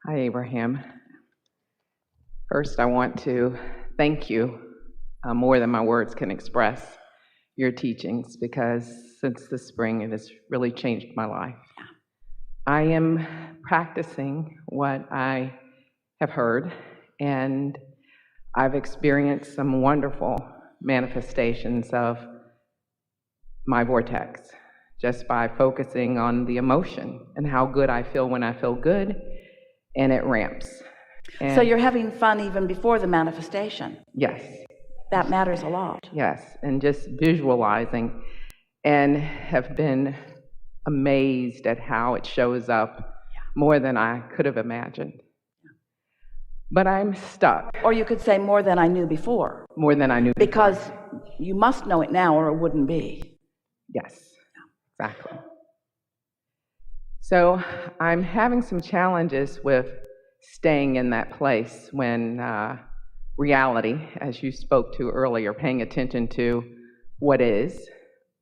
Hi, Abraham. First, I want to thank you more than my words can express your teachings, because since the spring, it has really changed my life. I am practicing what I have heard, and I've experienced some wonderful manifestations of my vortex just by focusing on the emotion and how good I feel when I feel good, and it ramps. So you're having fun even before the manifestation. Yes. That matters a lot. Yes, and just visualizing, and have been amazed at how it shows up more than I could have imagined. But I'm stuck. Or you could say more than I knew before. More than I knew before. Because you must know it now or it wouldn't be. Yes, exactly. So I'm having some challenges with staying in that place when reality, as you spoke to earlier, paying attention to what is,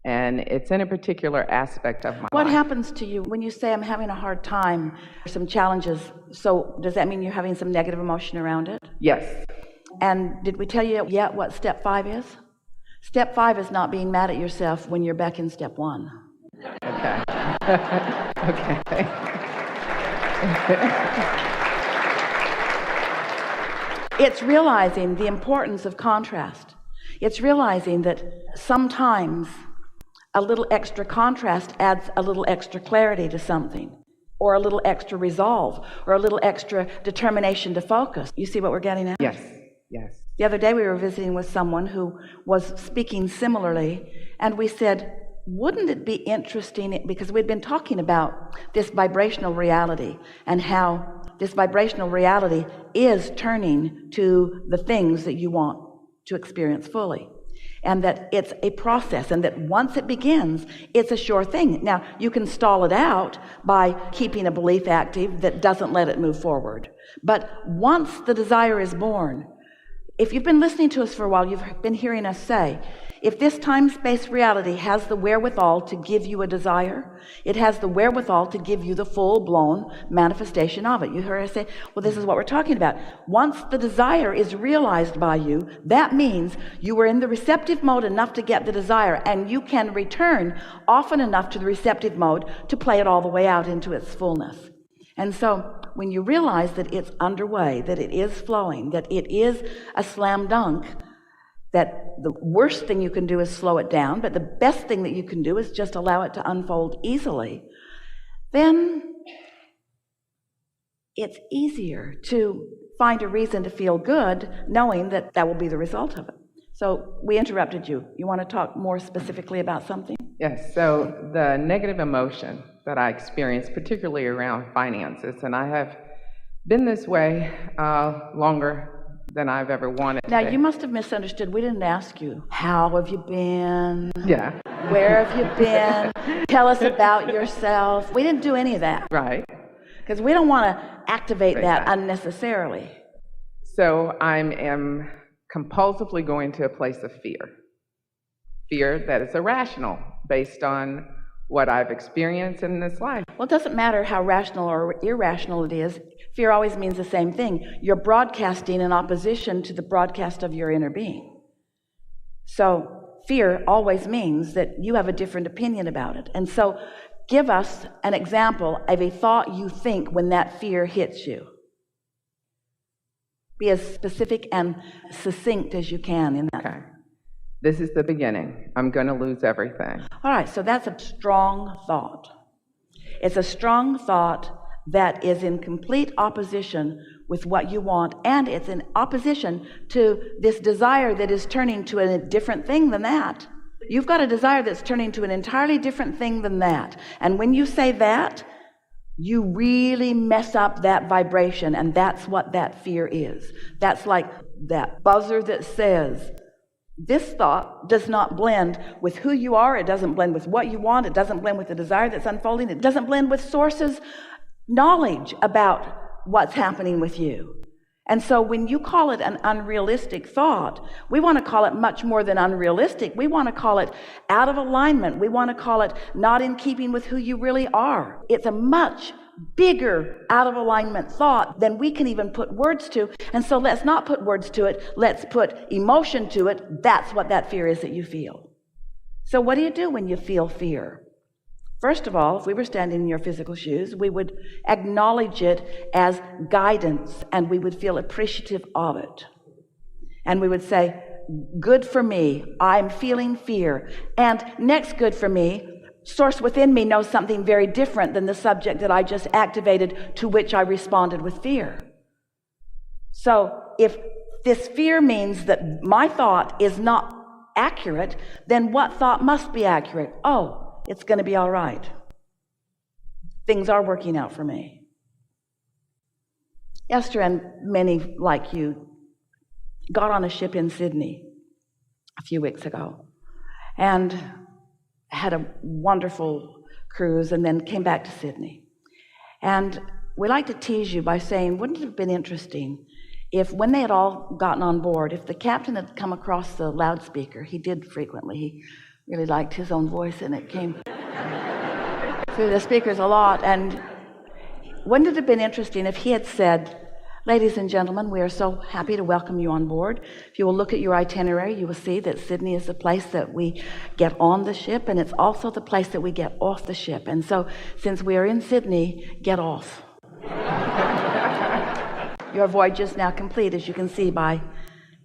and it's in a particular aspect of my life. What happens to you when you say I'm having a hard time, some challenges? So does that mean you're having some negative emotion around it? Yes. And did we tell you yet what step 5 is? Step 5 is not being mad at yourself when you're back in step 1. Okay. Okay. It's realizing the importance of contrast. It's realizing that sometimes a little extra contrast adds a little extra clarity to something, or a little extra resolve, or a little extra determination to focus. You see what we're getting at? Yes, yes. The other day we were visiting with someone who was speaking similarly, and we said, wouldn't it be interesting, because we'd been talking about this vibrational reality and how this vibrational reality is turning to the things that you want to experience fully, and that it's a process, and that once it begins, it's a sure thing. Now, you can stall it out by keeping a belief active that doesn't let it move forward. But once the desire is born, if you've been listening to us for a while, you've been hearing us say, if this time-space reality has the wherewithal to give you a desire, it has the wherewithal to give you the full-blown manifestation of it. You heard us say, well, this is what we're talking about. Once the desire is realized by you, that means you were in the receptive mode enough to get the desire, and you can return often enough to the receptive mode to play it all the way out into its fullness. And so when you realize that it's underway, that it is flowing, that it is a slam dunk, that the worst thing you can do is slow it down, but the best thing that you can do is just allow it to unfold easily, then it's easier to find a reason to feel good knowing that that will be the result of it. So we interrupted you. You want to talk more specifically about something? Yes, so the negative emotion that I experience, particularly around finances, and I have been this way longer than I've ever wanted. Now, you must have misunderstood. We didn't ask you, how have you been? Yeah. Where have you been? Tell us about yourself. We didn't do any of that. Right. Because we don't want to activate that unnecessarily. So I am compulsively going to a place of fear. Fear that is irrational based on what I've experienced in this life. Well, it doesn't matter how rational or irrational it is. Fear always means the same thing. You're broadcasting in opposition to the broadcast of your inner being. So fear always means that you have a different opinion about it. And so give us an example of a thought you think when that fear hits you. Be as specific and succinct as you can in that. Okay. This is the beginning. I'm going to lose everything. All right, so that's a strong thought. It's a strong thought that is in complete opposition with what you want, and it's in opposition to this desire that is turning to a different thing than that. You've got a desire that's turning to an entirely different thing than that. And when you say that, you really mess up that vibration, and that's what that fear is. That's like that buzzer that says, this thought does not blend with who you are. It doesn't blend with what you want. It doesn't blend with the desire that's unfolding. It doesn't blend with sources' knowledge about what's happening with you. And so when you call it an unrealistic thought, we want to call it much more than unrealistic. We want to call it out of alignment. We want to call it not in keeping with who you really are. It's a much bigger out of alignment thought than we can even put words to. And so let's not put words to it. Let's put emotion to it. That's what that fear is that you feel. So what do you do when you feel fear? First of all, if we were standing in your physical shoes, we would acknowledge it as guidance, and we would feel appreciative of it. And we would say, good for me, I'm feeling fear. And next, good for me, source within me knows something very different than the subject that I just activated, to which I responded with fear. So if this fear means that my thought is not accurate, then what thought must be accurate? Oh, it's going to be all right. Things are working out for me. Esther and many like you got on a ship in Sydney a few weeks ago and had a wonderful cruise, and then came back to Sydney. And we like to tease you by saying, wouldn't it have been interesting if, when they had all gotten on board, if the captain had come across the loudspeaker? He did frequently. He really liked his own voice, and it came through the speakers a lot. And wouldn't it have been interesting if he had said, ladies and gentlemen, we are so happy to welcome you on board. If you will look at your itinerary, you will see that Sydney is the place that we get on the ship, and it's also the place that we get off the ship. And so, since we are in Sydney, get off. Your voyage is now complete, as you can see by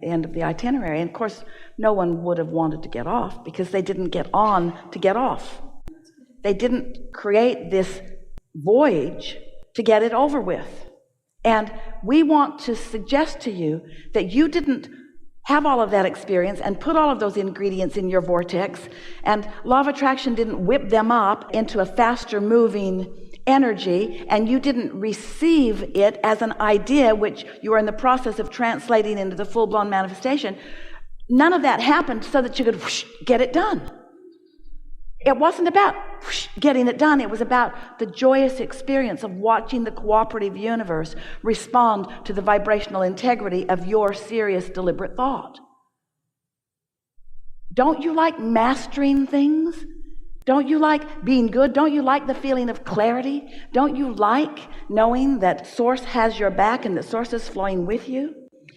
the end of the itinerary. And of course, no one would have wanted to get off, because they didn't get on to get off. They didn't create this voyage to get it over with. And we want to suggest to you that you didn't have all of that experience and put all of those ingredients in your vortex, and law of attraction didn't whip them up into a faster moving energy, and you didn't receive it as an idea which you are in the process of translating into the full-blown manifestation. None of that happened so that you could get it done. It wasn't about getting it done. It was about the joyous experience of watching the cooperative universe respond to the vibrational integrity of your serious, deliberate thought. Don't you like mastering things? Don't you like being good? Don't you like the feeling of clarity? Don't you like knowing that Source has your back and that Source is flowing with you?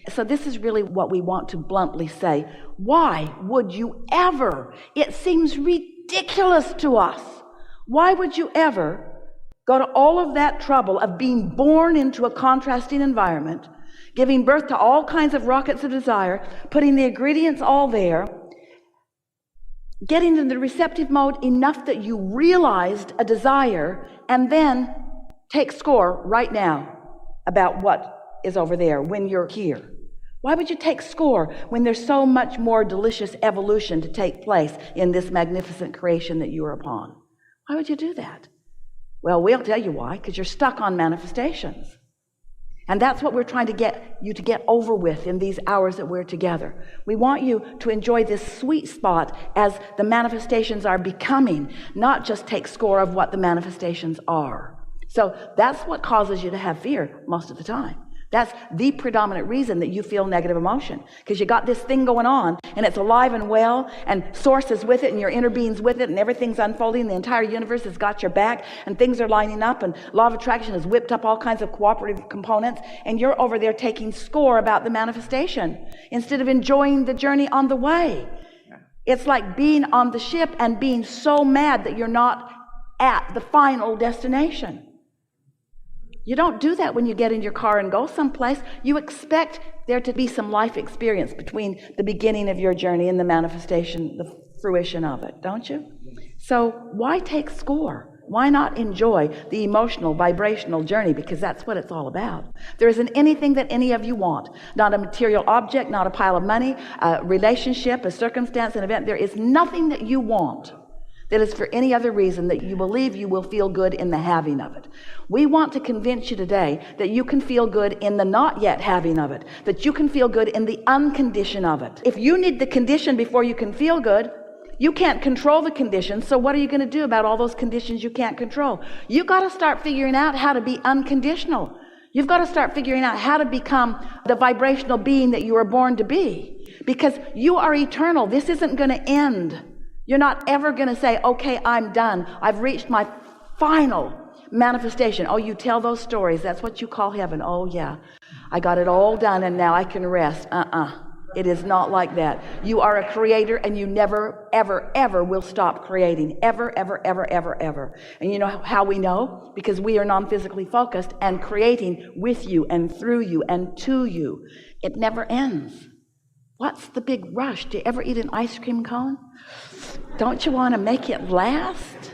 So this is really what we want to bluntly say. Why would you ever? It seems ridiculous to us. Why would you ever go to all of that trouble of being born into a contrasting environment, giving birth to all kinds of rockets of desire, putting the ingredients all there, getting into the receptive mode enough that you realized a desire, and then take score right now about what is over there when you're here? Why would you take score when there's so much more delicious evolution to take place in this magnificent creation that you are upon? Why would you do that? Well, we'll tell you why, because you're stuck on manifestations. And that's what we're trying to get you to get over with in these hours that we're together. We want you to enjoy this sweet spot as the manifestations are becoming, not just take score of what the manifestations are. So that's what causes you to have fear most of the time. That's the predominant reason that you feel negative emotion, because you got this thing going on and it's alive and well, and Source is with it, and your inner being's with it, and everything's unfolding. The entire universe has got your back, and things are lining up, and law of attraction has whipped up all kinds of cooperative components, and you're over there taking score about the manifestation instead of enjoying the journey on the way. It's like being on the ship and being so mad that you're not at the final destination. You don't do that when you get in your car and go someplace. You expect there to be some life experience between the beginning of your journey and the manifestation, the fruition of it, don't you? So why take score? Why not enjoy the emotional, vibrational journey? Because that's what it's all about. There isn't anything that any of you want. Not a material object, not a pile of money, a relationship, a circumstance, an event. There is nothing that you want that is for any other reason that you believe you will feel good in the having of it. We want to convince you today that you can feel good in the not yet having of it, that you can feel good in the uncondition of it. If you need the condition before you can feel good, you can't control the conditions, so what are you going to do about all those conditions you can't control? You've got to start figuring out how to be unconditional. You've got to start figuring out how to become the vibrational being that you were born to be, because you are eternal. This isn't going to end. You're not ever going to say, okay, I'm done. I've reached my final manifestation. Oh, you tell those stories. That's what you call heaven. Oh yeah, I got it all done and now I can rest. It is not like that. You are a creator, and you never, ever, ever will stop creating. Ever, ever, ever, ever, ever. And you know how we know? Because we are non-physically focused and creating with you and through you and to you. It never ends. What's the big rush? Do you ever eat an ice cream cone? Don't you want to make it last?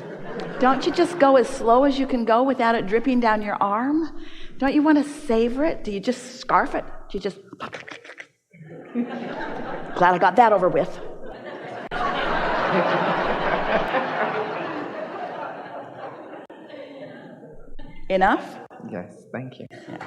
Don't you just go as slow as you can go without it dripping down your arm? Don't you want to savor it? Do you just scarf it? Do you just... Glad I got that over with. Enough? Yes, thank you. Yeah.